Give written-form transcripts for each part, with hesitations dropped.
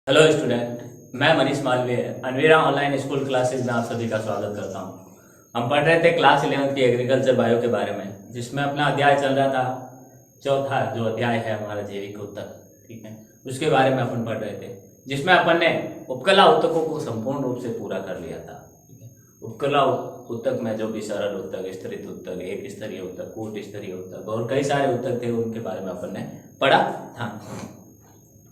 Hello student, मैं Manish Malviya Anvira online school classes में आप सभी का स्वागत करता हूं। हम पढ़ रहे थे क्लास 11th की एग्रीकल्चर बायो के बारे में, जिसमें अपना अध्याय चल रहा था चौथा जो अध्याय है हमारा जैविक उत्तक। ठीक है, उसके बारे में अपन पढ़ रहे थे, जिसमें अपन ने उपकला उत्तकों को संपूर्ण रूप से पूरा कर लिया था। ठीक है, उपकला उत्तक में जो भी सरल उत्तक, स्तरित उत्तक, एक स्तरीय उत्तक, कूट स्तरीय उत्तक और कई सारे उत्तक थे, उनके बारे में अपन ने पढ़ा था।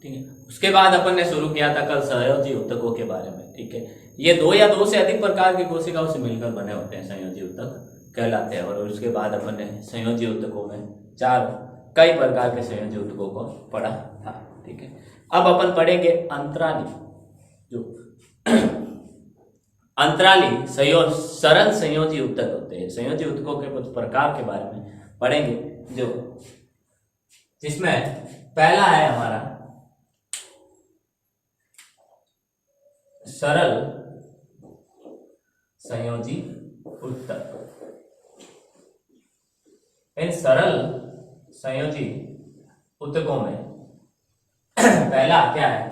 ठीक है, उसके बाद अपन ने शुरू किया था कल संयोजी उत्तकों के बारे में। ठीक है, ये दो या दो से अधिक प्रकार की कोशिकाओं से मिलकर बने होते हैं, संयोजी उत्तक कहलाते हैं। और उसके बाद अपन ने संयोजी उत्तकों में कई प्रकार के संयोजी उत्तकों को पढ़ा था। ठीक है, अब अपन पढ़ेंगे अंतराली, जो अंतराली सरल संयोजी उत्तक होते हैं। संयोजी उत्तकों के कुछ प्रकार के बारे में पढ़ेंगे, जिसमें पहला है हमारा सरल संयोजी उत्तक। इन सरल संयोजी उत्तकों में पहला क्या है?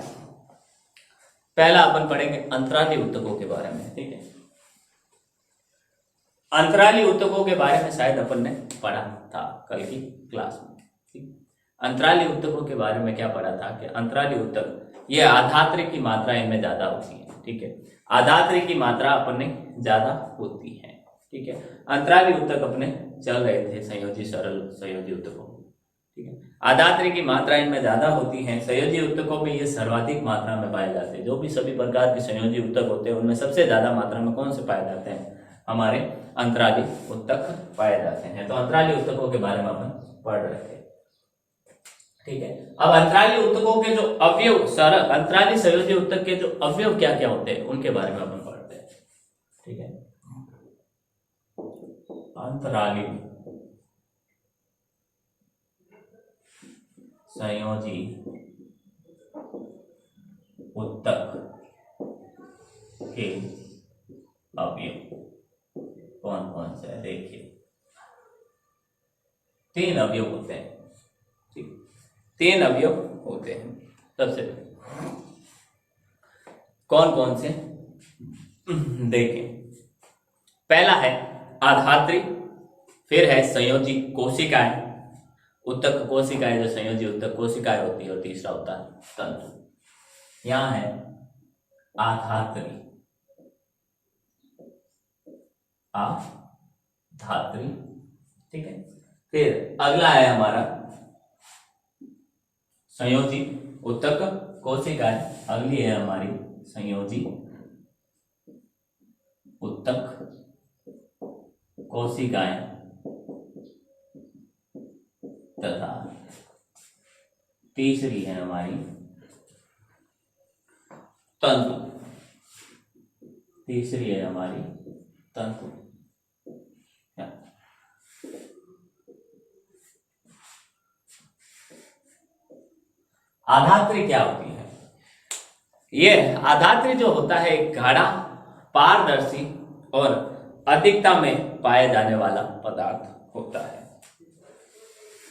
पहला अपन पढ़ेंगे अंतराली उत्तकों के बारे में। ठीक है, अंतराली उत्तकों के बारे में शायद अपन ने पढ़ा था कल की क्लास में। ठीक, अंतराली उत्तकों के बारे में क्या पढ़ा था कि अंतराली उत्तक ये आधात्री की मात्रा इनमें ज्यादा होती है। ठीक है, आधात्री की मात्रा अपन ने ज्यादा होती है। ठीक है, अंतराली उत्तक अपने चल रहे थे संयोजी सरल संयोजी उत्तकों। ठीक है, आधात्री की मात्रा इनमें ज्यादा होती है। संयोजी उत्तकों में ये सर्वाधिक मात्रा में पाए जाते हैं। जो भी सभी प्रकार के संयोजी उत्तक होते हैं, उनमें सबसे ज्यादा मात्रा में कौन से पाए जाते हैं? हमारे अंतराली उत्तक पाए जाते हैं। तो अंतराली उत्तकों के बारे में अपन पढ़ रहे थे। ठीक है, अब अंतराली उत्तकों के जो अवयव, अंतराली संयोजी उत्तक के जो अवयव क्या क्या होते हैं, उनके बारे में अपन पढ़ते हैं। ठीक है, अंतराली संयोजी उत्तक के अवयव कौन कौन से है? देखिए, 3 अवयव होते हैं। ठीक, 3 अवयव होते हैं। सबसे कौन कौन से देखें। पहला है आधात्री, फिर है संयोजी कोशिकाएं, उत्तक कोशिकाएं जो संयोजी उत्तक कोशिकाएं होती है, और तीसरा होता है तंतु। यहां है आधात्री, आधात्री। ठीक है, फिर अगला है हमारा संयोजी उत्तक कोशिकाएं। अगली है हमारी संयोजी उत्तक कोशिकाएं तथा तीसरी है हमारी तंतु। तीसरी है हमारी तंतु। आधात्री क्या होती है? ये आधात्री जो होता है एक गाढ़ा, पारदर्शी और अधिकता में पाए जाने वाला पदार्थ होता है।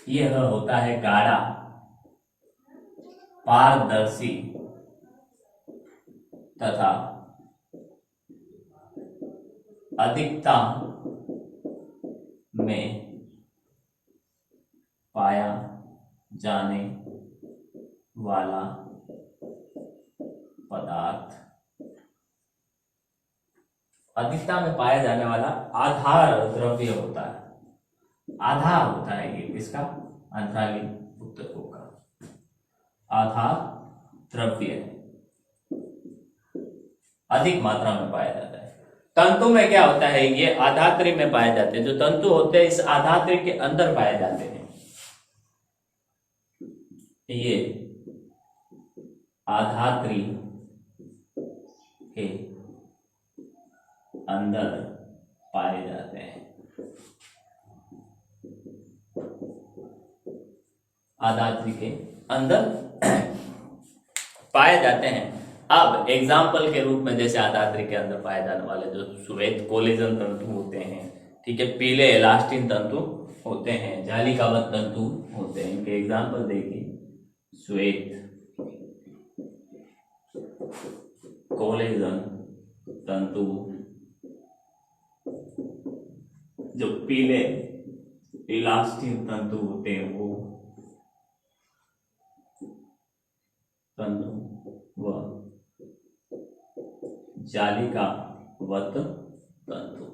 यह होता है गाढ़ा, पारदर्शी तथा अधिकता में पाया जाने वाला पदार्थ। अधिकता में पाया जाने वाला आधार द्रव्य होता है। आधार होता है ये किसका? अंतराली उत्तकों का आधार द्रव्य अधिक मात्रा में पाया जाता है। तंतु में क्या होता है? ये आधात्री में पाए जाते हैं। जो तंतु होते हैं इस आधात्री के अंदर पाए जाते हैं। ये आधात्री के अंदर पाए जाते हैं। आधात्री के अंदर पाए जाते हैं। अब एग्जाम्पल के रूप में, जैसे आधात्री के अंदर पाए जाने वाले जो श्वेत कोलेजन तंतु होते हैं, ठीक है, पीले इलास्टिन तंतु होते हैं, जालिकाबद्ध तंतु होते हैं। इनके एग्जाम्पल देखिए, श्वेत कोलेजन तंतु, जो पीले इलास्टिन तंतु होते हैं वो तंतु व जालिकावत तंतु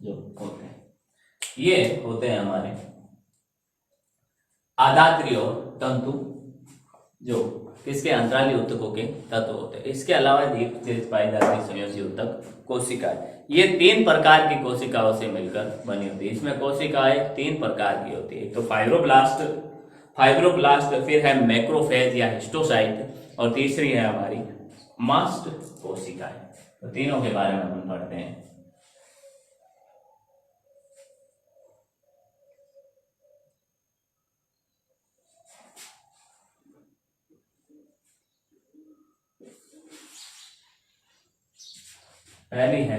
जो होते हैं, ये होते हैं हमारे आधात्रिय तंतु, जो किसके अंतराली ऊतकों के तत्व होते हैं। इसके अलावा दीर्घ पाई जाती है संयोजी ऊतक कोशिकाएं। ये 3 प्रकार की कोशिकाओं से मिलकर बनी होती है। इसमें कोशिकाएं 3 प्रकार की होती है, तो फाइब्रोब्लास्ट, फिर है मैक्रोफेज या हिस्टोसाइट, और तीसरी है हमारी मास्ट कोशिकाएं। तो तीनों के बारे में हम पढ़ते हैं। पहली है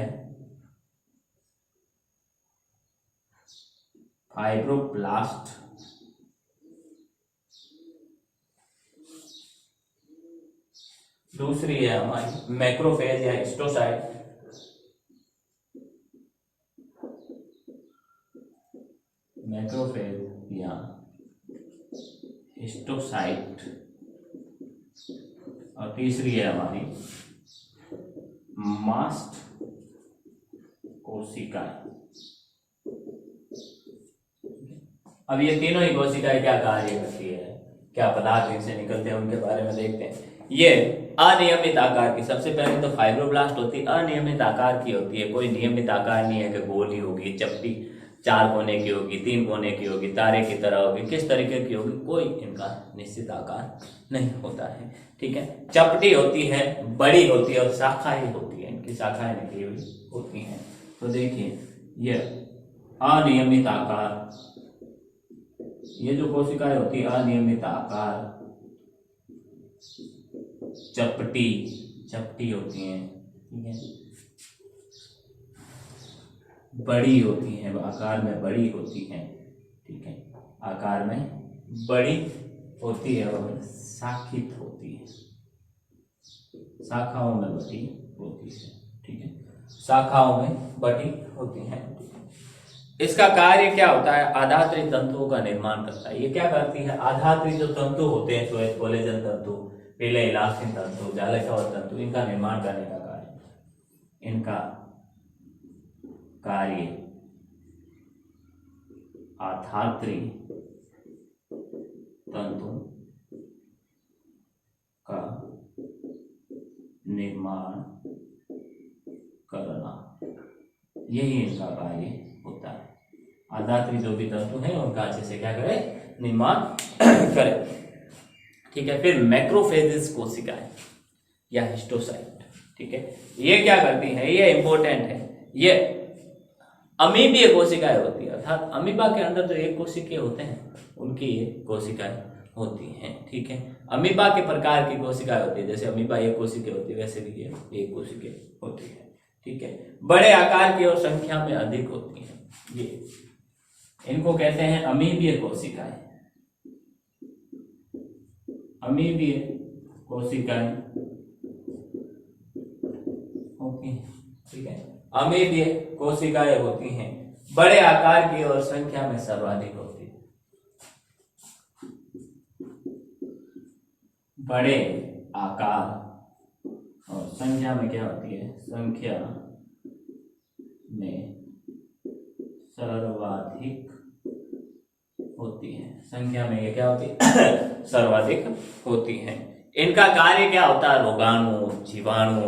फाइब्रोब्लास्ट, दूसरी है हमारी मैक्रोफेज या हिस्टोसाइट, मैक्रोफेज या हिस्टोसाइट, और तीसरी है हमारी मास्ट कोशिकाएं। अब ये तीनों ही कोशिकाएं क्या कार्य करती है, क्या पदार्थ इनसे निकलते हैं, उनके बारे में देखते हैं। ये अनियमित आकार की, सबसे पहले तो फाइब्रोब्लास्ट होती है, अनियमित आकार की होती है। कोई नियमित आकार नहीं है कि गोल ही होगी, चपटी 4 कोने की होगी, 3 कोने की होगी, तारे की तरह होगी, किस तरीके की होगी, कोई इनका निश्चित आकार नहीं होता है। ठीक है, चपटी होती है, बड़ी होती है, और शाखाएं होती है, इनकी शाखाएं निकली हुई होती हैं। तो देखिए ये अनियमित आकार, ये जो कोशिकाएं होती है अनियमित आकार, चपटी होती हैं, ठीक है, बड़ी होती हैं, आकार में बड़ी होती हैं, ठीक है, आकार में बड़ी होती है, और शाखित होती है, शाखाओं में बटी होती है, ठीक है, शाखाओं में बटी होती हैं। इसका कार्य क्या होता है, आधात्रित तंतुओं का निर्माण करता है। ये क्या करती है, आधात्रित जो तंतु होते हैं, तो कोलेजन तंतु, पीले इलास्टिन तंतु, जालिकावत तंतु, इनका निर्माण करने का कार्य, इनका कार्य आधात्रित तंतु का निर्माण करना, यही इनका कार्य होता है। आधात्रित जो भी तंतु हैं उनका अच्छे से क्या करें, निर्माण करें। ठीक है, फिर मैक्रोफेजेस कोशिकाएं या हिस्टोसाइट, ठीक है, ये क्या करती हैं, ये इंपॉर्टेंट है, ये अमीबीय कोशिकाएं होती है, अर्थात अमीबा के अंदर जो एक कोशिकाएं होते हैं उनकी ये कोशिकाएं होती हैं। ठीक है, अमीबा के प्रकार की कोशिकाएं होती है, जैसे अमीबा एक कोशिका होती है, वैसे भी ये एक कोशिका होती है। ठीक है, बड़े आकार की और संख्या में अधिक होती है, ये इनको कहते हैं अमीबीय कोशिकाएं, अमीबीय कोशिकाएं होती हैं। ठीक है, अमीबीय कोशिकाएं होती हैं, बड़े आकार की और संख्या में सर्वाधिक होती है, बड़े आकार और संख्या में क्या होती है, संख्या में सर्वाधिक होती है, संख्या में ये क्या होती है, सर्वाधिक होती है। इनका कार्य क्या होता है, रोगाणु, जीवाणु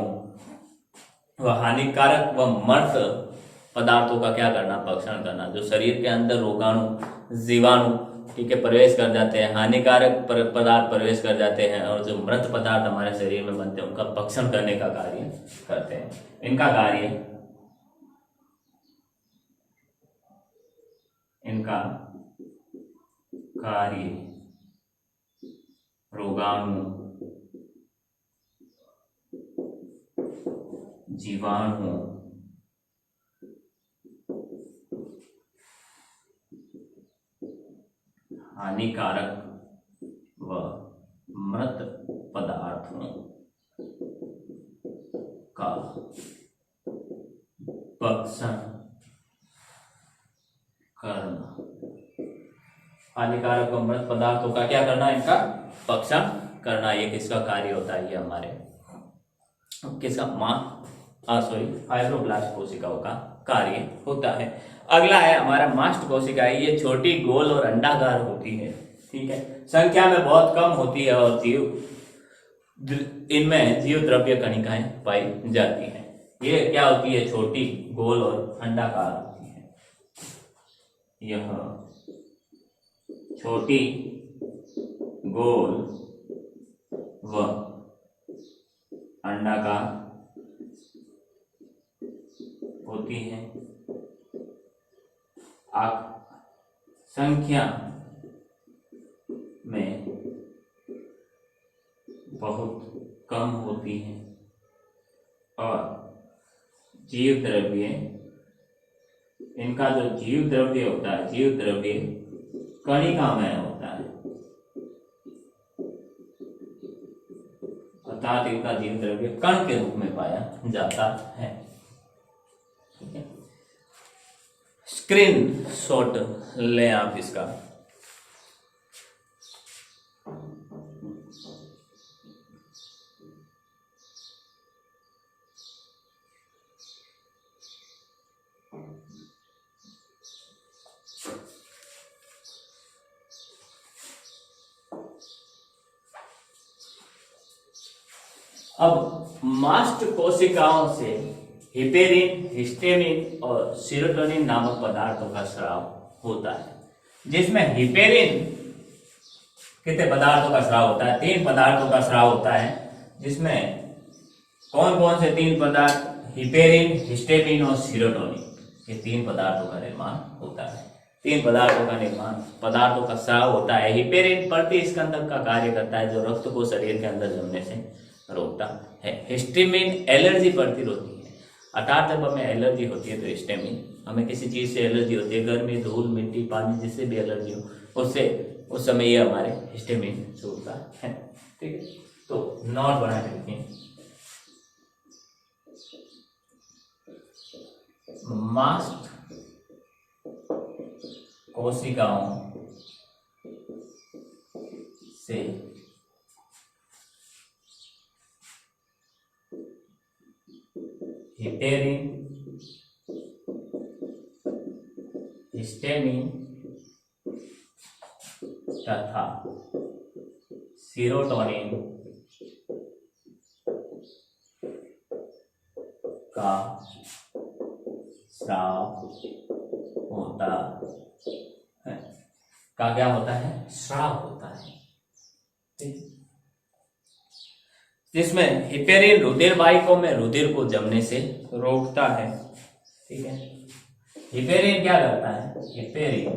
व हानिकारक व मर्त पदार्थों का क्या करना, भक्षण करना। जो शरीर के अंदर रोगाणु, जीवाणु, ठीक है, प्रवेश कर जाते हैं, हानिकारक पदार्थ प्रवेश कर जाते हैं, और जो मृत पदार्थ हमारे शरीर में बनते हैं उनका भक्षण करने का कार्य करते हैं। इनका कार्य रोगाणु, जीवाणु, हानिकारक व मृत पदार्थों करना, हानिकारक अमृत पदार्थों का क्या करना, इनका भक्षण करना, ये किसका कार्य होता है, ये हमारे किसका फाइब्रोब्लास्ट कोशिकाओं का कार्य होता है। अगला है हमारा मास्ट कोशिका, ये छोटी गोल और अंडाकार होती है, ठीक है, संख्या में बहुत कम होती है और इनमें जीव द्रव्य कणिकाएं पाई जाती हैं। ये क्या होती है, छोटी गोल और अंडाकार होती है। यह छोटी गोल व अंडाकार होती है। संख्या में बहुत कम होती है और जीव द्रव्य, इनका जो जीव द्रव्य होता है, जीव द्रव्य कणिकामय होता है, अर्थात इनका जीव द्रव्य कण के रूप में पाया जाता है। स्क्रीन शॉट लें आप इसका। अब मास्ट कोशिकाओं से हिपेरिन, हिस्टेमिन और सीरोटोनिन नामक पदार्थों का स्राव होता है, जिसमें हिपेरिन कितने पदार्थों का स्राव होता है, 3 पदार्थों का स्राव होता है, जिसमें कौन कौन से 3 पदार्थ, हिपेरिन, हिस्टेमिन और सीरोटोनिन, ये 3 पदार्थों का निर्माण होता है। 3 पदार्थों का निर्माण, पदार्थों का स्राव होता है। हिपेरिन प्रतिस्कंदक का कार्य करता है, जो रक्त को शरीर के अंदर जमने से रोकता है। हिस्टेमिन एलर्जी प्रतिरोधी है, अर्थात जब हमें एलर्जी होती है तो हिस्टेमिन, हमें किसी चीज से एलर्जी होती है, गर्मी, धूल, मिट्टी, पानी, जिससे भी एलर्जी हो उससे, उस समय ये हमारे हिस्टेमिन छोड़ता है, ठीक है। तो नोट बना के रखें, मास्ट कोशिकाओं से हिपेरिन, हिस्टेमिन तथा सीरोटोनिन का स्राव होता है। का क्या होता है, स्राव होता है, जिसमें हिपेरिन रुधिर वाहिकाओं में रुधिर को जमने से रोकता है, ठीक है। हिपेरिन क्या करता है, हिपेरिन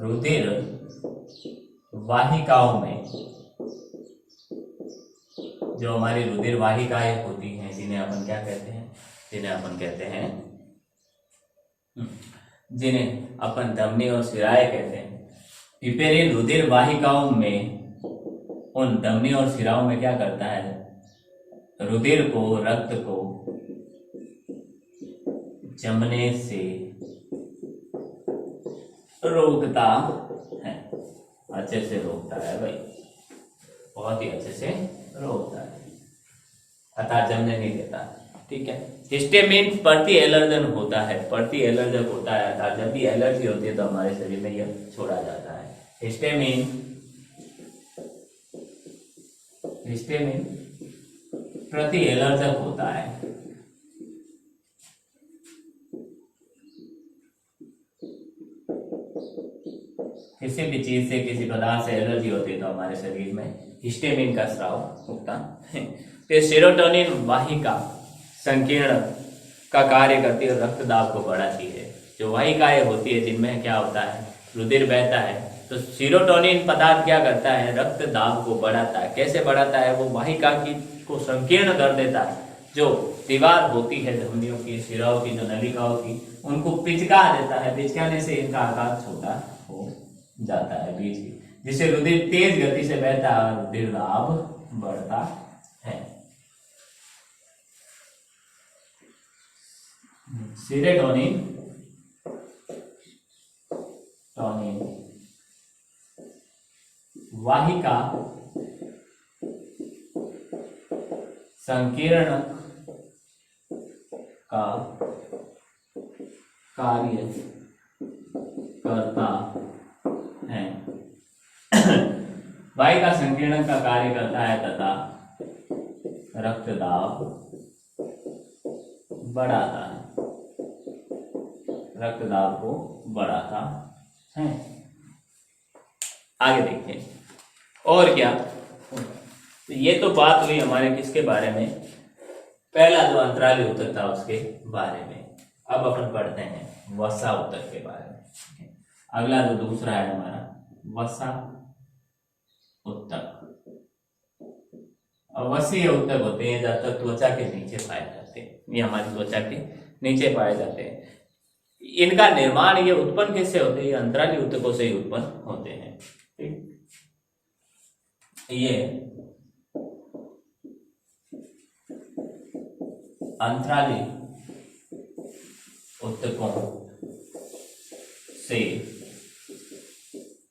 रुधिर वाहिकाओं में, जो हमारी रुधिर वाहिकाएं होती हैं, जिन्हें अपन क्या कहते हैं, जिन्हें अपन कहते हैं, जिन्हें अपन धमनी और शिराएं कहते हैं, हिपेरिन रुधिर वाहिकाओं में, उन धमनी और शिराओं में क्या करता है, रुधिर को, रक्त को जमने से रोकता है, अच्छे से रोकता है भाई, बहुत ही अच्छे से रोकता है, अर्थात जमने नहीं देता, ठीक है। हिस्टेमिन प्रति एलर्जन होता है, प्रति एलर्जक होता है, अर्थात जब भी एलर्जी होती है तो हमारे शरीर में यह छोड़ा जाता है। हिस्टेमिन प्रति एलर्जक होता है, किसी भी चीज से, किसी पदार्थ से एलर्जी होती है तो हमारे शरीर में हिस्टेमिन का स्राव होता है। फिर सीरोटोनिन वाहिका संकीर्ण का कार्य करती है, रक्त दाब को बढ़ाती है। जो वाहिकाएं होती है जिनमें क्या होता है, रुधिर बहता है, तो सीरोटोनिन पदार्थ क्या करता है, रक्त दाब को बढ़ाता है। कैसे बढ़ाता है, वो वाहिका की को संकीर्ण कर देता है। जो दीवार होती है धमनियों की, शिराओं की, जो नलिकाओं की, उनको पिचका देता है। पिचकाने से इनका आकार छोटा हो जाता है बीच की, जिससे रुधिर तेज गति से बहता है और रुधिर दाब बढ़ता है। सीरोटोनिन वाहिका संकीर्ण का कार्य करता है वाहिका संकीर्ण का कार्य करता है तथा रक्तदाब बढ़ाता है, रक्तदाब को बढ़ाता है। आगे देखिए और क्या। तो ये तो बात हुई हमारे किसके बारे में, पहला जो अंतराली ऊतक था उसके बारे में। अब अपन पढ़ते हैं वसा ऊतक के बारे में। अगला जो दूसरा है हमारा वसा ऊतक। और वसीय ऊतक होते हैं ज्यादातर त्वचा के नीचे पाए जाते हैं, ये हमारी त्वचा के नीचे पाए जाते हैं। इनका निर्माण ये उत्पन्न कैसे होते हैं, ये अंतराली ऊतकों से ही उत्पन्न होते हैं। ठीक, ये अंतराली ऊतकों से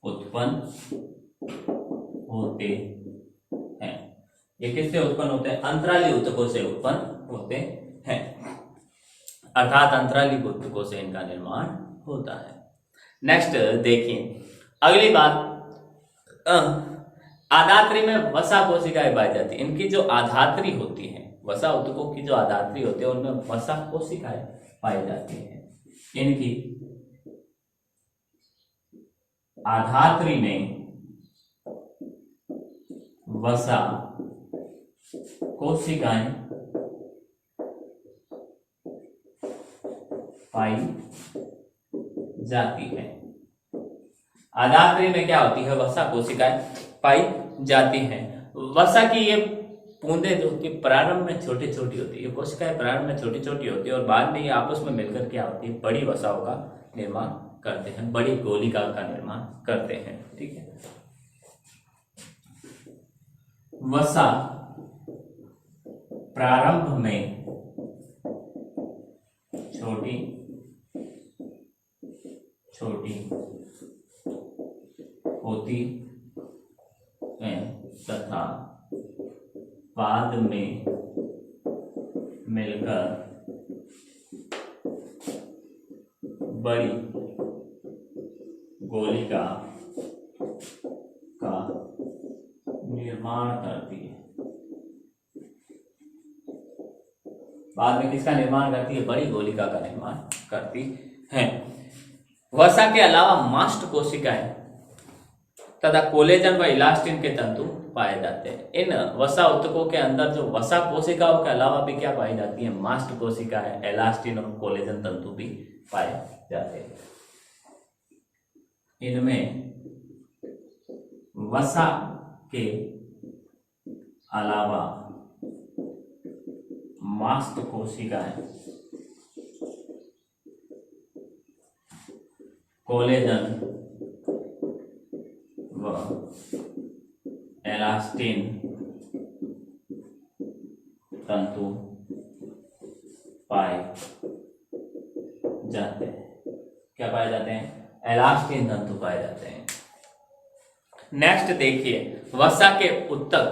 उत्पन्न होते हैं। ये किससे उत्पन्न होते हैं, अंतराली ऊतकों से उत्पन्न होते हैं, अर्थात अंतराली ऊतकों से इनका निर्माण होता है। नेक्स्ट देखिए अगली बात, आधात्री में वसा कोशिकाएं पाई जाती है। इनकी जो आधात्री होती है, वसा ऊतकों की जो आधात्री होती है उनमें वसा कोशिकाएं पाई जाती है। इनकी आधात्री में वसा कोशिकाएं पाई जाती है। आधात्री में क्या होती है, वसा कोशिकाएं पाई जाती हैं। वसा की ये बूंदें जो कि प्रारंभ में छोटी छोटी होती है, ये कोशिकाएं प्रारंभ में छोटी छोटी होती है और बाद में ये आपस में मिलकर क्या होती है, बड़ी वसाओं का निर्माण करते हैं, बड़ी गोलिका का निर्माण करते हैं। ठीक है, वसा प्रारंभ में छोटी छोटी होती है तथा बाद में मिलकर बड़ी गोलिका का निर्माण करती है। बाद में किसका निर्माण करती है, बड़ी गोलिका का निर्माण करती है। वसा के अलावा मास्ट कोशिकाएं तथा कोलेजन व इलास्टिन के तंतु पाए जाते हैं। इन वसा ऊतकों के अंदर जो वसा कोशिकाओं के अलावा भी क्या पाई जाती है, मास्ट कोशिकाएं, इलास्टिन और कोलेजन तंतु भी पाए जाते हैं। इनमें वसा के अलावा मास्ट कोशिकाएं, कोलेजन व इलास्टिन तंतु पाए जाते हैं। क्या पाए जाते हैं, इलास्टिन तंतु पाए जाते हैं। नेक्स्ट देखिए, वसा के ऊतक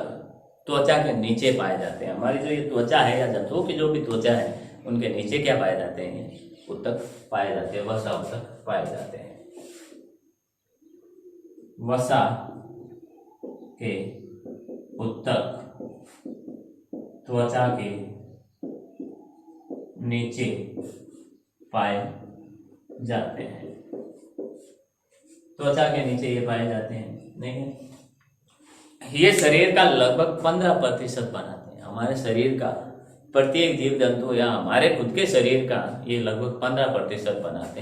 त्वचा के नीचे पाए जाते हैं। हमारी जो ये त्वचा है या जंतुओं की जो भी त्वचा है उनके नीचे क्या पाए जाते हैं, ऊतक पाए जाते हैं, वसा ऊतक पाए जाते हैं। वसा के ऊतक त्वचा के नीचे पाए जाते हैं। त्वचा के नीचे ये पाए जाते हैं, नहीं, ये शरीर का लगभग 15% बनाते हैं। हमारे शरीर का प्रत्येक जीव जंतु या हमारे खुद के शरीर का ये लगभग 15% बनाते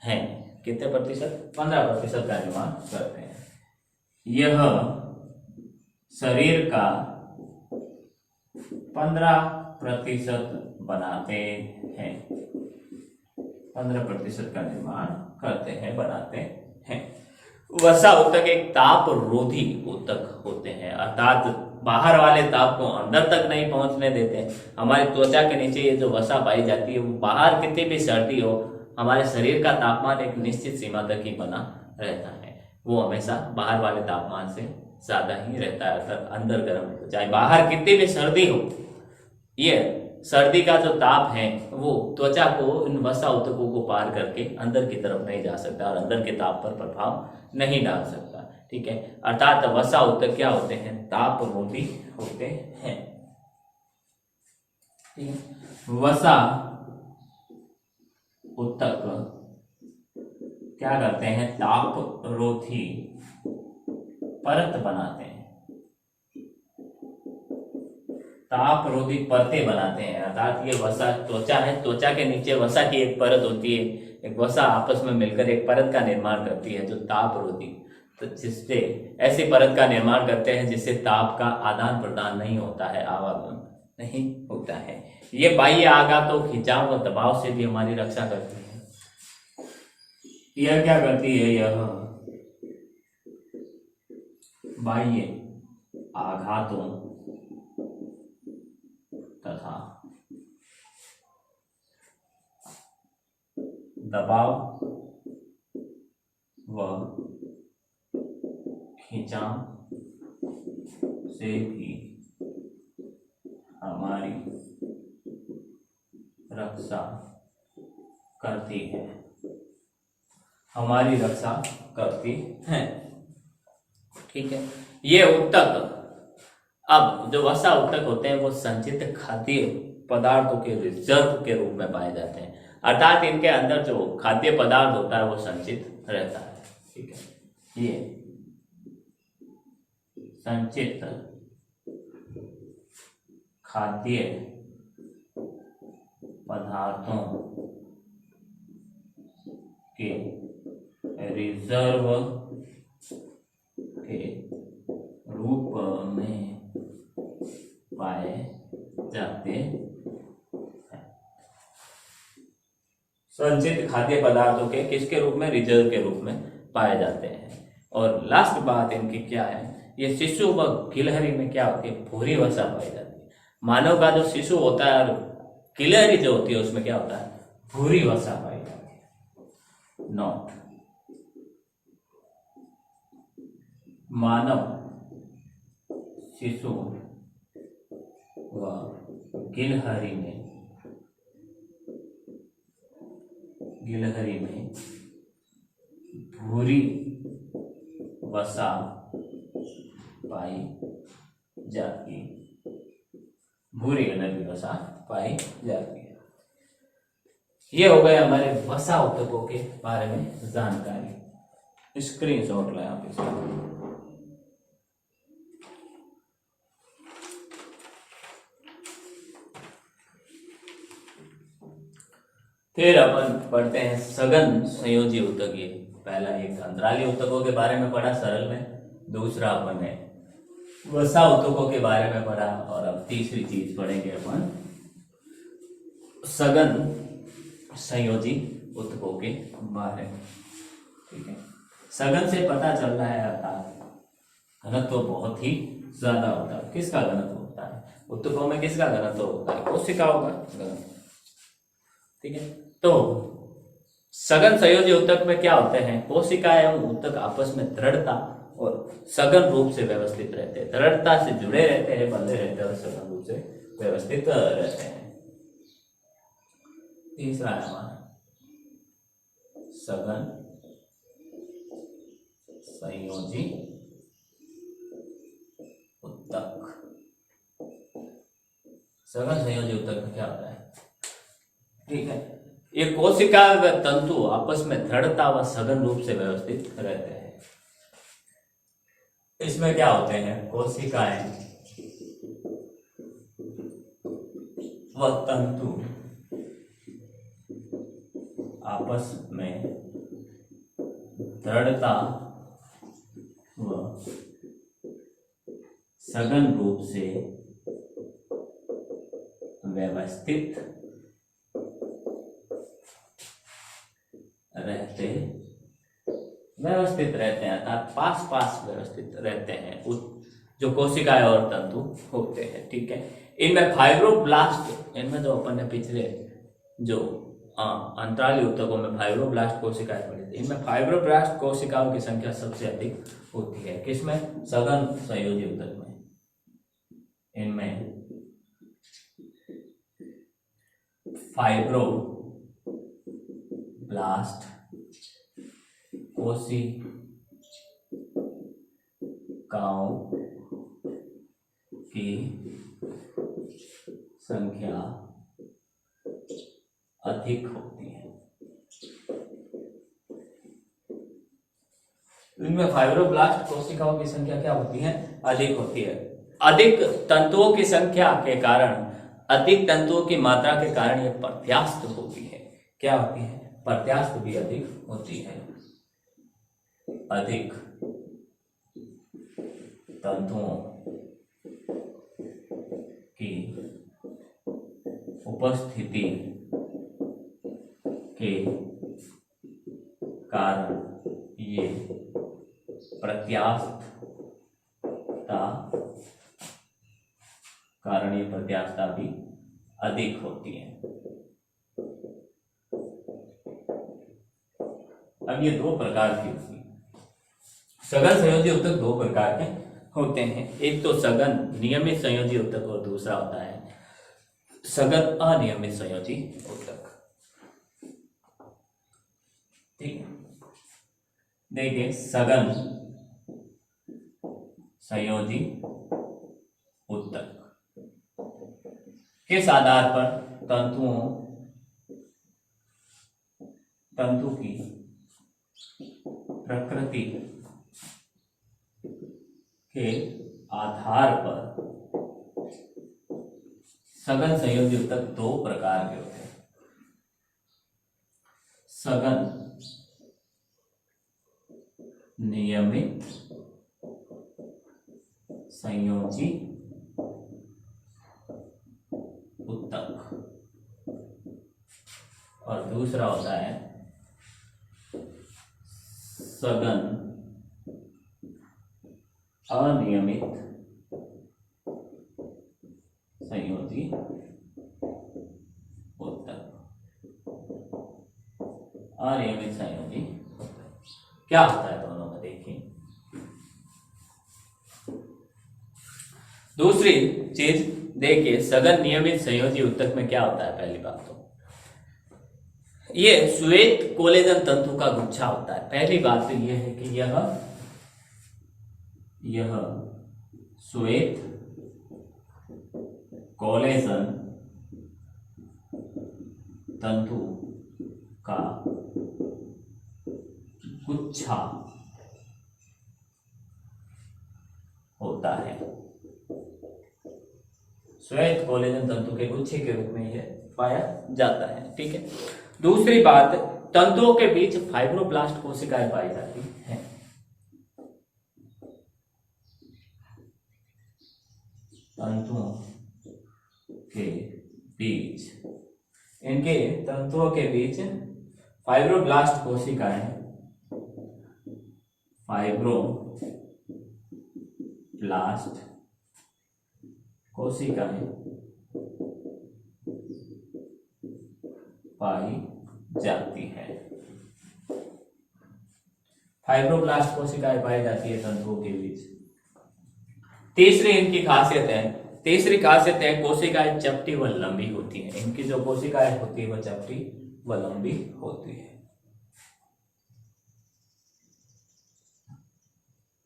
हैं। कितने प्रतिशत, 15% का निर्माण करते हैं। यह शरीर का 15% बनाते हैं, 15% का निर्माण करते हैं, बनाते हैं। वसा ऊतक एक ताप रोधी ऊतक होते हैं, अर्थात बाहर वाले ताप को अंदर तक नहीं पहुंचने देते। हमारी त्वचा के नीचे ये जो वसा पाई जाती है वो बाहर कितनी भी सर्दी हो, हमारे शरीर का तापमान एक निश्चित सीमा तक ही बना रहता है, वो हमेशा बाहर वाले तापमान से ज्यादा ही रहता है, अर्थात अंदर गर्म रहता है। चाहे बाहर कितनी भी सर्दी हो, ये सर्दी का जो ताप है वो त्वचा को इन वसा ऊतकों को पार करके अंदर की तरफ नहीं जा सकता और अंदर के ताप पर प्रभाव नहीं डाल सकता। ठीक है, अर्थात वसा ऊतक क्या होते हैं? तापरोधी होते हैं। ठीक है, वसा ऊतक क्या करते हैं? तापरोधी परत बनाते हैं, तापरोधी परतें बनाते हैं। अर्थात ये वसा त्वचा है, त्वचा के नीचे वसा की एक परत होती है, एक वसा आपस में मिलकर एक परत का निर्माण करती है जो तापरोधी, तो जिससे ऐसी परत का निर्माण करते हैं जिससे ताप का आदान प्रदान नहीं होता है, आवागमन नहीं होता है। ये बाह्य आघात तो खिंचाव व दबाव से भी हमारी रक्षा करती है। यह क्या करती है? यह बाह्य आघातों तथा दबाव व खिंचाव से भी हमारी रक्षा करती है, हमारी रक्षा करती है। ठीक है, ये ऊतक, अब जो वसा ऊतक होते हैं वो संचित खाद्य पदार्थों के रिजर्व के रूप में पाए जाते हैं, अर्थात इनके अंदर जो खाद्य पदार्थ होता है वो संचित रहता है। ठीक है, ये संचित खाद्य पदार्थों के रिजर्व के रूप में पाए जाते हैं। संचित खाद्य पदार्थों के किसके रूप में? रिजर्व के रूप में पाए जाते हैं। और लास्ट बात इनकी क्या है? ये शिशु व गिलहरी में क्या होती है? भूरी वसा पाई जाती है। मानव का जो शिशु होता है और गिलहरी जो होती है उसमें क्या होता है? भूरी वसा पाई जाती है। नोट, मानव शिशु व गिलहरी में भूरी वसा पाई जाती, भूरी गिलहरी वसा पाई जाती है। ये हो गए हमारे वसा ऊतकों के बारे में जानकारी। स्क्रीनशॉट लें आप इसका। फिर अपन पढ़ते हैं सघन संयोजी ऊतक। ये पहला एक अंतराली ऊतकों के बारे में पढ़ा सरल में, दूसरा अपन ने वसा ऊतकों के बारे में पढ़ा, और अब तीसरी चीज पढ़ेंगे अपन सघन संयोजी ऊतकों के बारे में। ठीक है, सघन से पता चल रहा है अर्थात घनत्व तो बहुत ही ज्यादा होता है। किसका घनत्व होता है? ऊतकों में किसका घनत्व होता है? कोशिकाओं का घनत्व। ठीक है, तो सघन संयोजी ऊतक में क्या होते हैं? कोशिका एवं ऊतक आपस में दृढ़ता और सघन रूप से व्यवस्थित रहते हैं, दृढ़ता से जुड़े रहते हैं, बंधे रहते हैं और सघन रूप से व्यवस्थित रहते हैं। तीसरा है हमारा सघन संयोजी ऊतक। सघन संयोजी ऊतक में क्या होता है? ठीक है, ये कोशिका व तंतु आपस में दृढ़ता व सघन रूप से व्यवस्थित रहते हैं। इसमें क्या होते हैं? कोशिकाएं व तंतु आपस में दृढ़ता व सघन रूप से व्यवस्थित रहते हैं, अर्थात पास पास व्यवस्थित रहते हैं जो कोशिकाएं और तंतु होते हैं। ठीक है, इनमें फाइब्रोब्लास्ट, इनमें जो अपन ने पिछले जो अंतराली ऊतकों में फाइब्रोब्लास्ट कोशिकाएं पाई जाती हैं। इनमें फाइब्रोब्लास्ट कोशिकाओं की संख्या सबसे अधिक होती है। किसमें? सघन संयोजी ऊतक में। इनमें फाइब्रोब्लास्ट कोशिकाओं की संख्या अधिक होती है। इनमें फाइब्रोब्लास्ट कोशिकाओं की संख्या क्या होती है? अधिक होती है। अधिक तंतुओं की संख्या के कारण, अधिक तंतुओं की मात्रा के कारण ये प्रत्यास्थ होती है। क्या होती है? प्रत्यास्थ भी अधिक होती है। अधिक तंतुओं की उपस्थिति के कारण ये प्रत्यास्थता भी अधिक होती है। अब ये दो प्रकार की होती है। सघन संयोजी ऊतक दो प्रकार के होते हैं। एक तो सघन नियमित संयोजी ऊतक और दूसरा होता है सघन अनियमित संयोजी ऊतक। ठीक है, देखिए सघन संयोजी ऊतक किस आधार पर? तंतु की प्रकृति के आधार पर सघन संयोजी ऊतक दो प्रकार के होते हैं। सघन नियमित संयोजी ऊतक और दूसरा होता है सघन अनियमित संयोजी ऊतक। अनियमित संयोजी क्या होता है दोनों में देखिए। दूसरी चीज देखिए, सघन नियमित संयोजी ऊतक में क्या होता है? पहली बात तो ये श्वेत कोलेजन तंतु का गुच्छा होता है। पहली बात तो यह है कि यह श्वेत कोलेजन तंतु का गुच्छा होता है। श्वेत कोलेजन तंतु के गुच्छे के रूप में यह पाया जाता है। ठीक है। दूसरी बात, तंतुओं के बीच फाइब्रोब्लास्ट कोशिकाएं पाई जाती हैं। तंतुओं के बीच, इनके तंतुओं के बीच फाइब्रोब्लास्ट कोशिकाएं, फाइब्रोब्लास्ट कोशिकाएं पाई जाती है। फाइब्रोब्लास्ट कोशिकाएं पाई जाती है तंतुओं के बीच। तीसरी इनकी खासियत है, कोशिकाएं चपटी व लंबी होती हैं। इनकी जो कोशिकाएं होती है वह चपटी व लंबी होती है।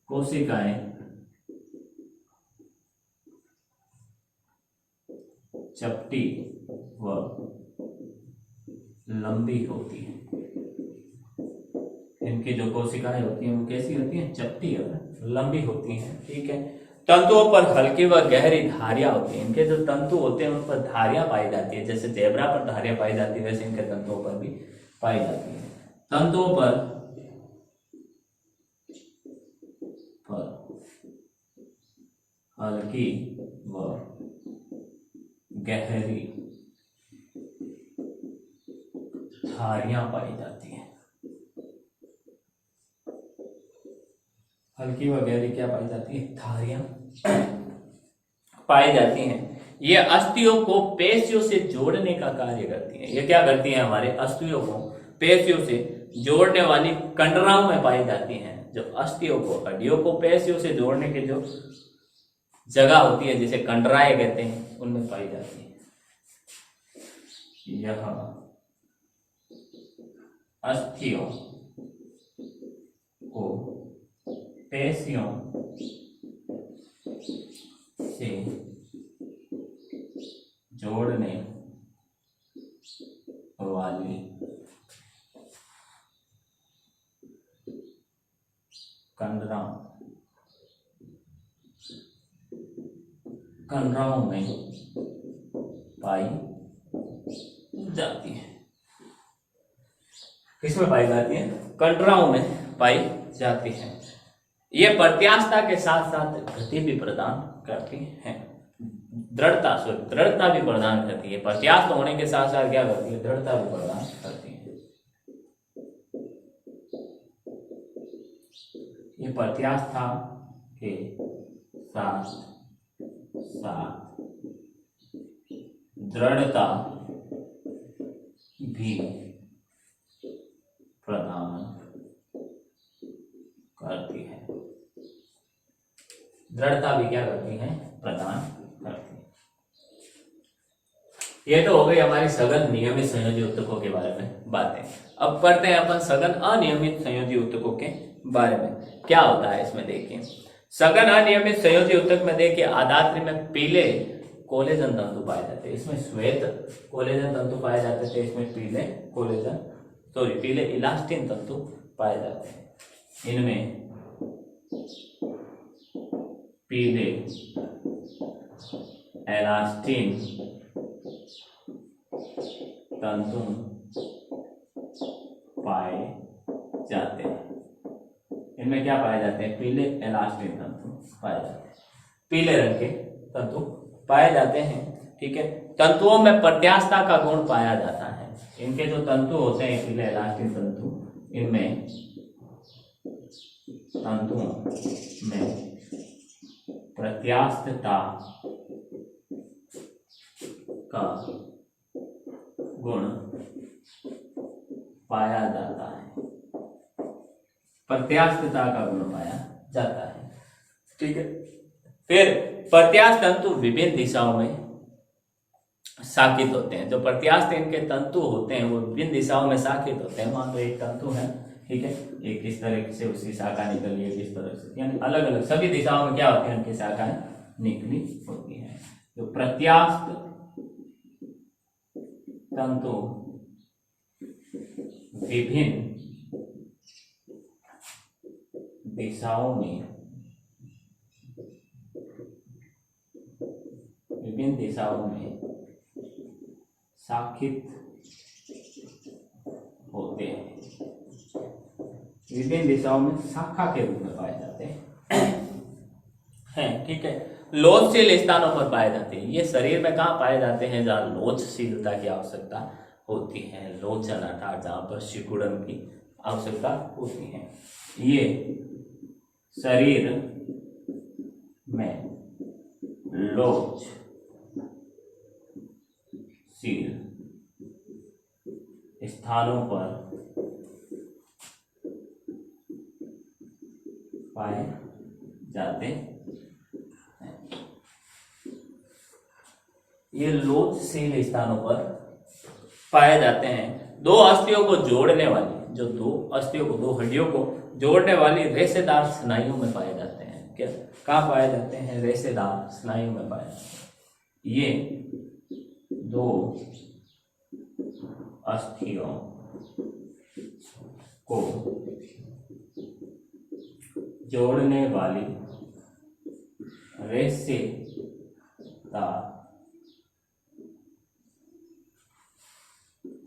कोशिकाएं चपटी व लंबी होती है। इनकी जो कोशिकाएं होती हैं वो कैसी होती हैं? चपटी और लंबी होती हैं। ठीक है। तंतुओं पर हल्की व गहरी धारियां होती हैं। इनके जो तंतु होते हैं उन पर धारियां पाई जाती है। जैसे जेब्रा पर धारियां पाई जाती है, वैसे इनके तंतुओं पर भी पाई जाती है। तंतुओं पर हल्की व गहरी धारियां पाई जाती हैं। हल्की व गहरी क्या पाई जाती है? धारियां पाई जाती हैं। ये अस्थियों को पेशियों से जोड़ने का कार्य करती हैं। ये क्या करती हैं? हमारे अस्थियों को पेशियों से जोड़ने वाली कंडराओं में पाई जाती हैं। जो अस्थियों को, हड्डियों को पेशियों से जोड़ने के जो जगह होती है जिसे कंडराएं कहते हैं, उनमें पाई जाती है। यह अस्थियों को पेशियों से जोड़ने वाली कंडराओं में पाई जाती है। किसमें पाई जाती है? कंडराओं में पाई जाती है। ये प्रत्यास्थता के साथ साथ गति भी प्रदान करती है, दृढ़ता भी प्रदान करती है। प्रत्यास्थ होने के साथ साथ क्या करती है? दृढ़ता भी प्रदान करती है। ये प्रत्यास्था के साथ साथ दृढ़ता भी प्रदान करती है। दृढ़ता भी क्या करती है? प्रदान करती है। ये तो हो गई हमारी सघन नियमित संयोजी उत्तकों के बारे में बातें। अब पढ़ते हैं अपन सघन अनियमित संयोजी उत्तकों के बारे में। क्या होता है इसमें देखिए। सघन अनियमित संयोजी उत्तक में देखिए आदात्री में पीले कोलेजन तंतु पाए जाते हैं। इसमें श्वेत कोलेजन तंतु पाए जाते थे, इसमें पीले इलास्टिन तंतु पाए जाते हैं। इनमें पीले एलास्टिन तंतु पाए जाते हैं। इनमें क्या पाए जाते हैं? पीले एलास्टिन तंतु पाए जाते हैं। पीले रंग के तंतु पाए जाते हैं। ठीक है। तंतुओं में प्रत्यास्थता का गुण पाया जाता है। इनके जो तंतु होते हैं पीले इलास्टिन तंतु, इनमें तंतुओं में प्रत्यास्थता का गुण पाया जाता है। प्रत्यास्थता का गुण पाया जाता है। ठीक है। फिर प्रत्यास्थ तंतु विभिन्न दिशाओं में शाखित होते हैं। जो प्रत्यास्थ इनके तंतु होते हैं वो विभिन्न दिशाओं में शाखित होते हैं। मान लो एक तंतु है, ठीक है, एक इस तरह से उसकी शाखा निकली है, किस तरह से, यानी अलग अलग सभी दिशाओं में क्या होती है? उनकी शाखाएं निकली होती हैं। जो प्रत्यास्थ तंतु विभिन्न दिशाओं में शाखित होते हैं। विभिन्न दिशाओं में शाखा के रूप में पाए जाते हैं। ठीक है। लोचशील स्थानों पर पाए जाते हैं। ये शरीर में कहाँ पाए जाते हैं? जहाँ लोचशीलता की आवश्यकता होती है। लोचन अर्थात जहाँ पर सिकुड़न की आवश्यकता होती है। ये शरीर में लोचशील स्थानों पर पाए जाते हैं। ये लोचशील स्थानों पर पाए जाते हैं। दो अस्थियों को जोड़ने वाली, जो दो अस्थियों को, दो हड्डियों को जोड़ने वाली रेशेदार स्नायुओं में पाए जाते हैं। क्या कहाँ पाए जाते हैं? रेशेदार स्नायुओं में पाए जाते हैं। ये दो अस्थियों को जोड़ने वाली रेशेदार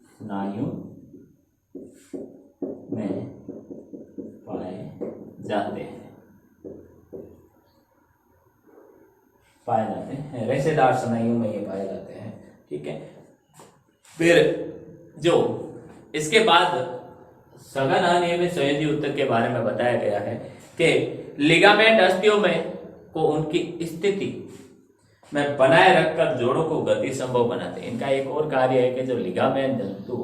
स्नायु में पाए जाते हैं। रेशेदार स्नायुओं में ये पाए जाते हैं। ठीक है। फिर जो इसके बाद सघन अनियमित संयोजी उत्तक के बारे में बताया गया है कि लिगामेंट अस्थियों में को उनकी स्थिति में बनाए रखकर जोड़ों को गति संभव बनाते हैं। इनका एक और कार्य है कि जो लिगामेंट जंतु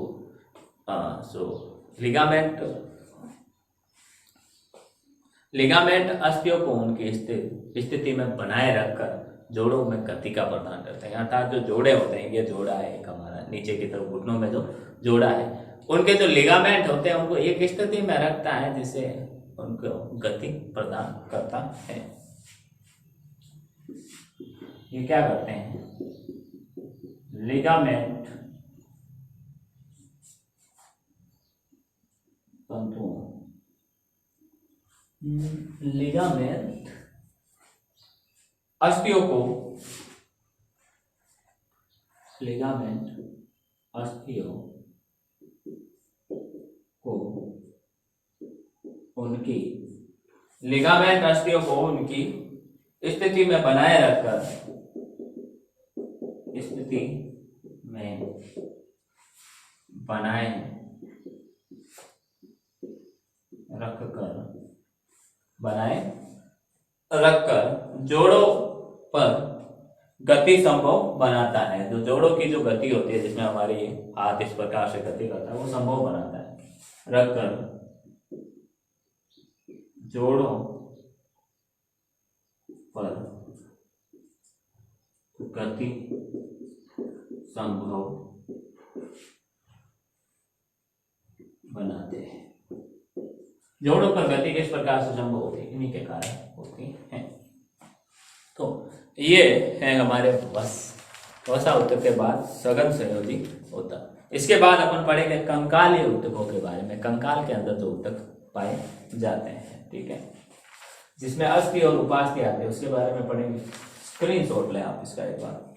लिगामेंट अस्थियों को उनकी स्थिति में बनाए रखकर जोड़ों में गति का प्रदान करते हैं। अर्थात जो जोड़े होते हैं, ये जोड़ा है एक हमारा नीचे की तरफ घुटनों में जो जोड़ा है, उनके जो लिगामेंट होते हैं उनको एक स्थिति में रखता है जिससे उनको गति प्रदान करता है। ये क्या करते हैं? लिगामेंट तंतुओं लिगामेंट अस्थियों को उनकी स्थिति में बनाए रखकर जोड़ों पर गति संभव बनाता है। जो जोड़ों की जो गति होती है, जिसमें हमारी हाथ इस प्रकार से गति करता है, वो संभव बनाता है। रखकर जोड़ों पर गति संभव बनाते हैं। जोड़ों पर गति किस प्रकार से संभव होती है? इन्हीं के कारण होती है। तो ये है हमारे वसा ऊतक के बाद सघन संयोजी ऊतक। इसके बाद अपन पढ़ेंगे कंकालीय ऊतकों के बारे में। कंकाल के अंदर जो ऊतक पाए जाते हैं, ठीक है, जिसमें अस्थि और उपास्थि आते हैं, उसके बारे में पढ़ेंगे। स्क्रीनशॉट लें आप इसका एक बार।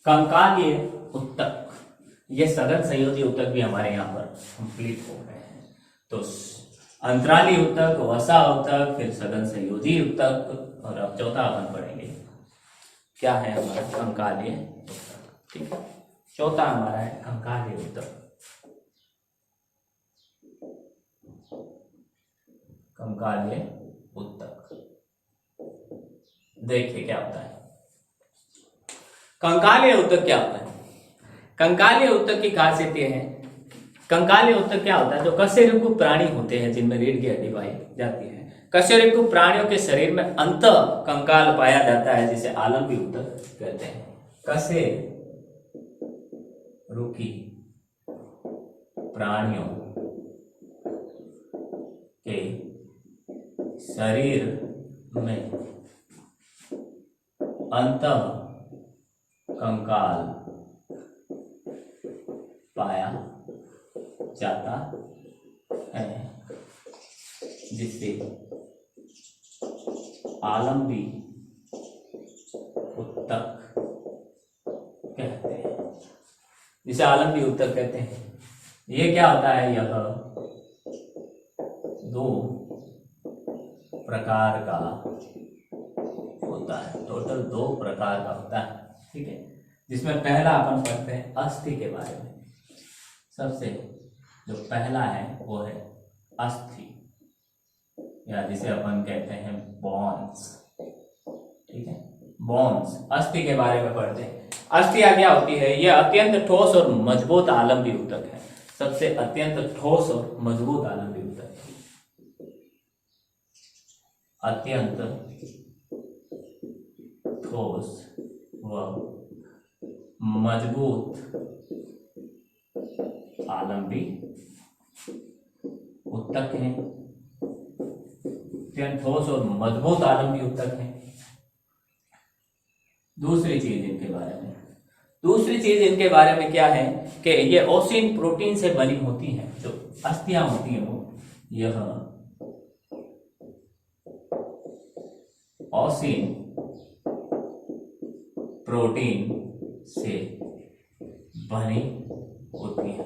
कंकालीय ऊतक, ये सघन संयोजी ऊतक भी हमारे यहाँ पर कंप्लीट हो गए हैं। तो अंतराली ऊतक, वसा ऊतक, फिर सघन संयोजी ऊतक, और अब चौथा अपन पढ़ेंगे क्या है हमारा कंकालीय ऊतक, ठीक है। चौथा हमारा है कंकालीय ऊतक। कंकालीय ऊतक देखिए क्या होता है। कंकालीय ऊतक क्या होता है? कंकालीय ऊतक की खासियत यह है, कंकालीय ऊतक क्या होता है? जो कशेरुकी प्राणी होते हैं, जिनमें रीढ़ की हड्डी पाई जाती है, कशेरुकी प्राणियों के शरीर में अंत कंकाल पाया जाता है, जिसे आलंबी ऊतक कहते हैं। कशेरुकी प्राणियों के शरीर में अंत कंकाल पाया जाता है, जिसे आलंबी ऊतक कहते हैं। जिसे आलंबी ऊतक कहते हैं। ये क्या होता है? यह दो प्रकार का होता है, टोटल 2 प्रकार का होता है, ठीक है। जिसमें पहला अपन पढ़ते हैं अस्थि के बारे में। सबसे जो पहला है वो है अस्थि, या जिसे अपन कहते हैं बोन्स, ठीक है। बोन्स, अस्थि के बारे में पढ़ते हैं। अस्थियां क्या होती है? यह अत्यंत ठोस और मजबूत आलंबी ऊतक है। सबसे अत्यंत ठोस और मजबूत आलंबी ऊतक है। अत्यंत ठोस व मजबूत आलंबी ऊतक है। अत्यंत ठोस और मजबूत आलंबी ऊतक है। दूसरी चीज इनके बारे में क्या है कि ये ओसिन प्रोटीन से बनी होती हैं। जो अस्थियां होती हैं वो यह ओसिन प्रोटीन से बनी होती है।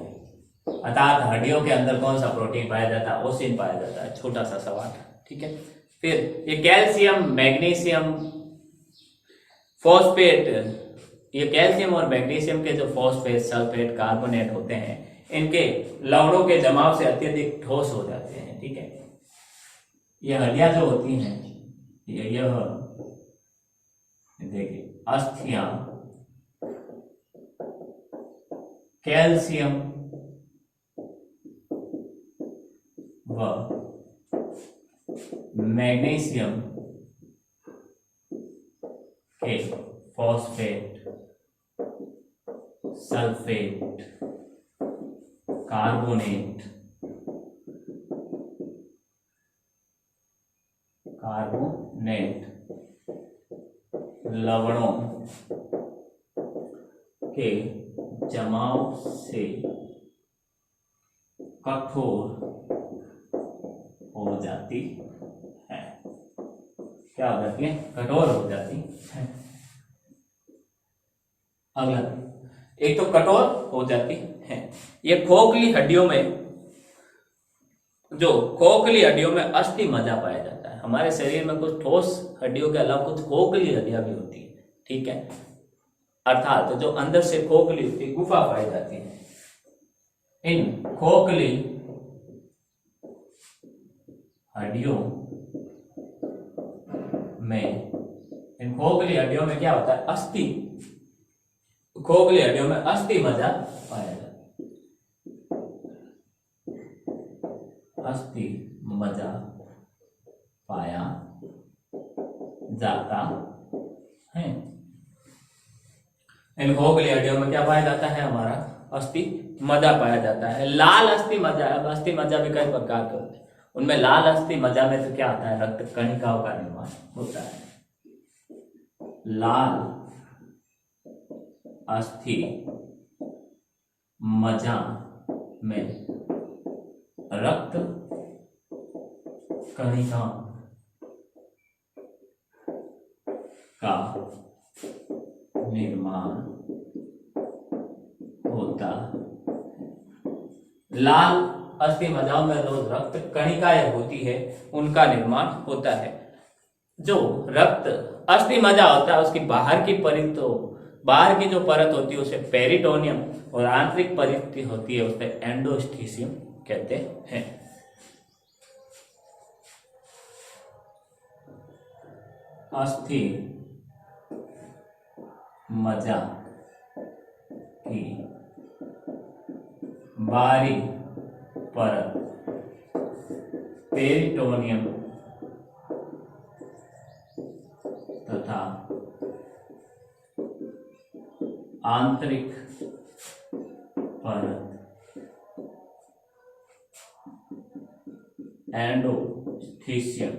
अर्थात हड्डियों के अंदर कौन सा प्रोटीन पाया जाता है? ओसिन पाया जाता है। छोटा सा सवाल, ठीक है। फिर ये कैल्शियम, मैग्नीशियम, फॉस्फेट, ये कैल्शियम और मैग्नीशियम के जो फॉस्फेट, सल्फेट, कार्बोनेट होते हैं, इनके लवणों के जमाव से अत्यधिक ठोस हो जाते हैं, ठीक है। ये हड्डियां जो होती हैं, यह देखिए अस्थियां कैल्शियम व मैग्नीशियम के फॉस्फेट, सल्फेट, कार्बोनेट, लवणों के जमाव से कठोर हो जाती है। क्या हो जाती है? कठोर हो जाती है। अगला, एक तो कठोर हो जाती है। ये खोखली हड्डियों में, जो खोखली हड्डियों में अस्थि मज्जा पाया जाता है। हमारे शरीर में कुछ ठोस हड्डियों के अलावा कुछ खोखली हड्डियां भी होती है, ठीक है। अर्थात जो अंदर से खोखली होती है, गुफा पाई जाती है। इन खोखली हड्डियों में क्या होता है? अस्थि। खोखली हड्डियों में अस्थि मज्जा पाया जाता है। अस्थि मज्जा पाया जाता है। इन खोखली हड्डियों में क्या पाया जाता है? हमारा अस्थि मज्जा पाया जाता है। लाल अस्थि मज्जा, अब अस्थि मज्जा भी कई प्रकार के होते हैं। उनमें लाल अस्थि मज्जा में तो क्या होता है? रक्त कणिकाओं का निर्माण होता है। लाल अस्थि मज्जा में रक्त कणिका का निर्माण होता है। लाल अस्थि मज्जाओं में जो रक्त कणिकाएं होती है, उनका निर्माण होता है। जो रक्त अस्थि मज्जा होता है, उसकी बाहर की परित, बाहर की जो परत होती है उसे पेरिटोनियम, और आंतरिक परत होती है उसे एंडोस्टीशियम कहते हैं। अस्थि मज्जा की बाहरी परत पेरिटोनियम तथा आंतरिक परत एंडोस्टीशियम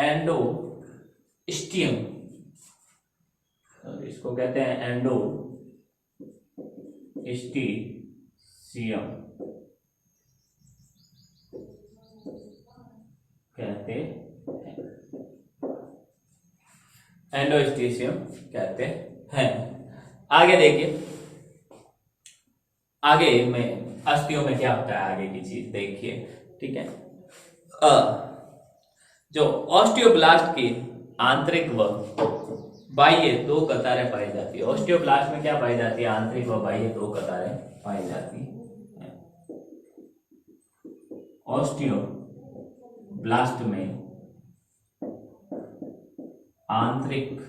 एंडोस्टियम, इसको कहते हैं एंडोस्टीशियम कहते हैं। एंडोस्टीशियम कहते हैं। आगे देखिए, आगे में अस्थियों में क्या होता है, आगे की चीज देखिए, ठीक है। जो ऑस्टियोब्लास्ट की आंतरिक व बाह्य दो कतारें पाई जाती है। ऑस्टियोब्लास्ट में क्या पाई जाती है? आंतरिक व बाह्य दो कतारें पाई जाती है। ऑस्टियोब्लास्ट में आंतरिक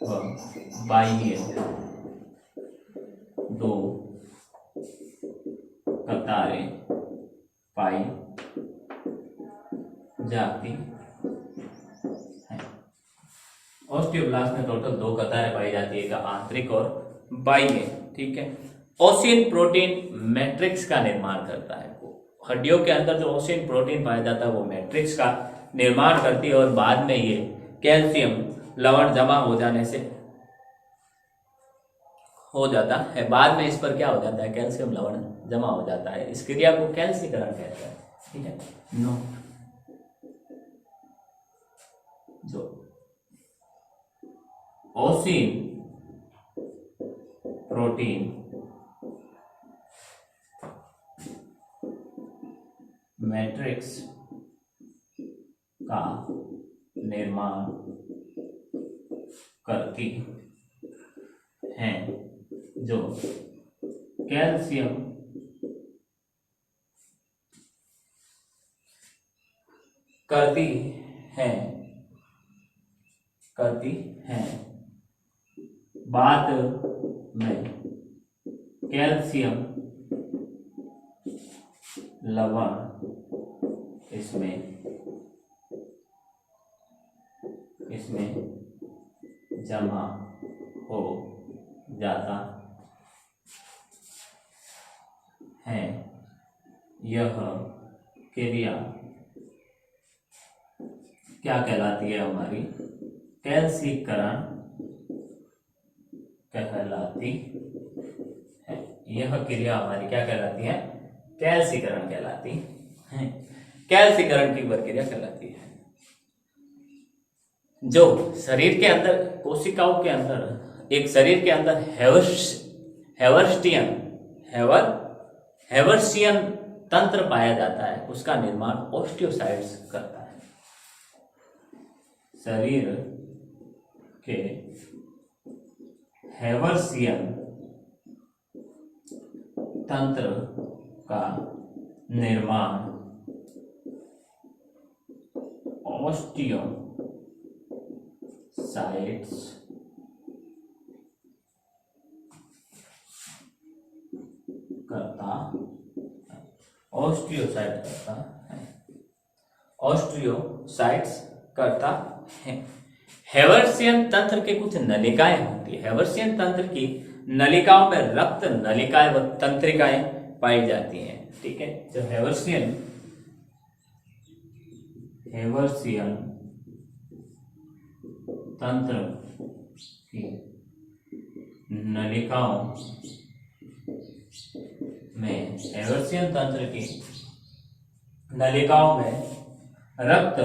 व बाह्य दो कतारें पाई जाती है। ऑस्टियोब्लास्ट में टोटल दो कतारें पाई जाती है, आंतरिक और बाह्य, ठीक है। ओसिन प्रोटीन मैट्रिक्स का निर्माण करता है। हड्डियों के अंदर जो ओसिन प्रोटीन पाया जाता है वो मैट्रिक्स का निर्माण करती है, और बाद में ये कैल्शियम लवण जमा हो जाने से हो जाता है, बाद में इस पर क्या हो जाता है, कैल्शियम लवण जमा हो जाता है। इस क्रिया को कैल्सीकरण कहते हैं। ठीक है, नोट जो ओसिन प्रोटीन मैट्रिक्स का निर्माण करती हैं, जो कैल्शियम करती हैं बाद में कैल्शियम लवण इसमें जमा हो जाता है। यह क्रिया क्या कहलाती है हमारी, कैल्सीकरण कहलाती है। यह क्रिया हमारी क्या कहलाती है, कैल्सीकरण कहलाती है। कैल्सीकरण की प्रक्रिया कहलाती है। जो शरीर के अंदर, कोशिकाओं के अंदर, एक शरीर के अंदर हेवर्सियन तंत्र पाया जाता है, उसका निर्माण ओस्टियोसाइट्स करता है। शरीर के हेवर्सियन तंत्र का निर्माण ओस्टियोसाइट्स करता है। हेवर्सियन तंत्र के कुछ नलिकाएं होती है। हेवर्सियन तंत्र की नलिकाओं में रक्त नलिकाएं व तंत्रिकाएं पाई जाती हैं। ठीक है, जो हेवर्सियन तंत्र की नलिकाओं में, हेवर्सियन तंत्र की नलिकाओं में रक्त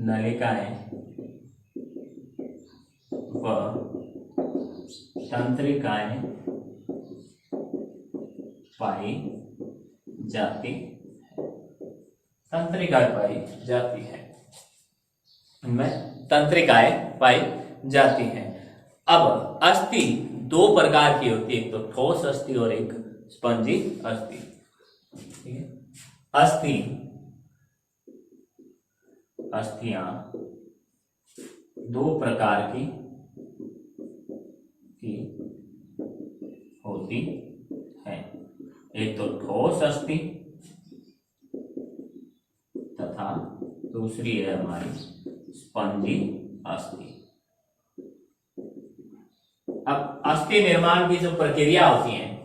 नलिकाएं व तंत्रिकाएं पाई जाती है। इनमें तंत्रिकाएं पाई जाती हैं। अब अस्थि दो प्रकार की होती है, एक तो ठोस अस्थि और एक स्पंजी अस्थि। ठीक है, अस्थियां दो प्रकार की होती है, एक तो ठोस अस्थि तथा दूसरी है हमारी स्पंजी अस्थि। अब अस्थि निर्माण की जो प्रक्रिया होती है,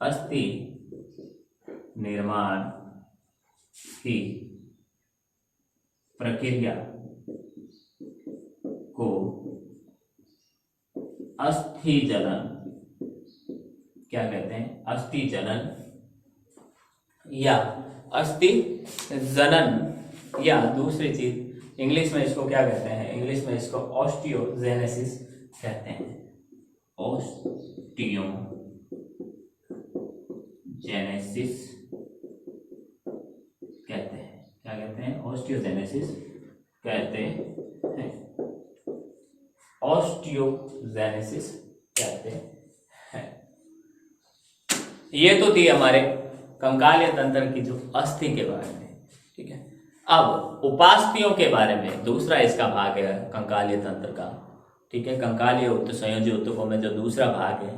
अस्थि निर्माण की प्रक्रिया को अस्थि जनन क्या कहते हैं, अस्थि जनन या अस्थि जनन, या दूसरी चीज इंग्लिश में इसको क्या कहते हैं, इंग्लिश में इसको ऑस्टियोजेनेसिस कहते हैं। ऑस्टियोजेनेसिस कहते हैं, क्या कहते हैं, ऑस्टियोजेनेसिस कहते हैं। ऑस्टियोजेनेसिस कहते हैं। ये तो थी हमारे कंकालीय तंत्र की जो अस्थि के बारे में। ठीक है, अब उपास्थियों के बारे में, दूसरा इसका भाग है कंकालीय तंत्र का। ठीक है, कंकालीय संयोजी ऊतकों में जो दूसरा भाग है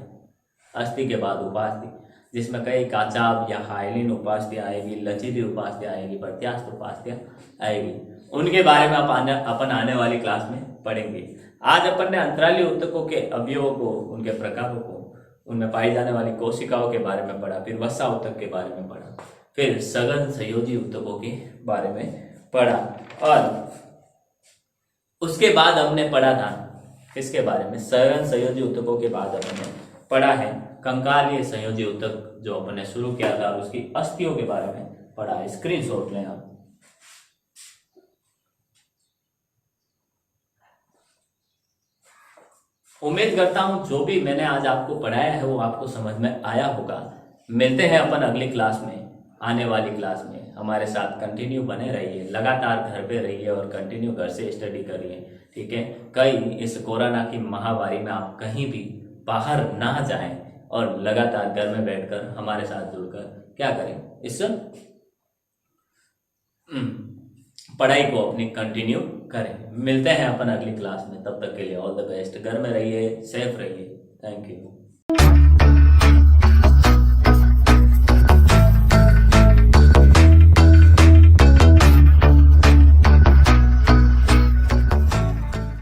अस्थि के बाद उपास्थि, जिसमें कई काचाभ या हाइलिन उपास्थियां आएगी, लचीली उपास्थियां आएगी, प्रत्यास्थ उपास्थियां आएगी। उनके बारे में अपन आने वाली क्लास में पढ़ेंगे। आज अपन ने अंतराली ऊतकों के अवयवों को, उनके प्रकारों को, उनमें पाई जाने वाली कोशिकाओं के बारे में पढ़ा, फिर वसा ऊतक के बारे में पढ़ा, फिर सघन संयोजी ऊतकों के बारे में पढ़ा। और उसके बाद हमने पढ़ा था किसके बारे में, 7 संयोजी ऊतकों के बाद हमने पढ़ा है कंकालीय संयोजी ऊतक जो अपने शुरू किया था, और उसकी अस्थियों के बारे में पढ़ा है। स्क्रीनशॉट लें आप। उम्मीद करता हूं जो भी मैंने आज आपको पढ़ाया है वो आपको समझ में आया होगा। मिलते हैं अपन अगली क्लास में, आने वाली क्लास में। हमारे साथ कंटिन्यू बने रहिए, लगातार घर पे रहिए और कंटिन्यू घर से स्टडी करिए, ठीक है। कहीं इस कोरोना की महामारी में आप कहीं भी बाहर ना जाएं और लगातार घर में बैठकर हमारे साथ जुड़कर क्या करें, इस पढ़ाई को अपनी कंटिन्यू करें। मिलते हैं अपन अगली क्लास में, तब तक के लिए ऑल द बेस्ट। घर में रहिए, सेफ रहिए। Thank you.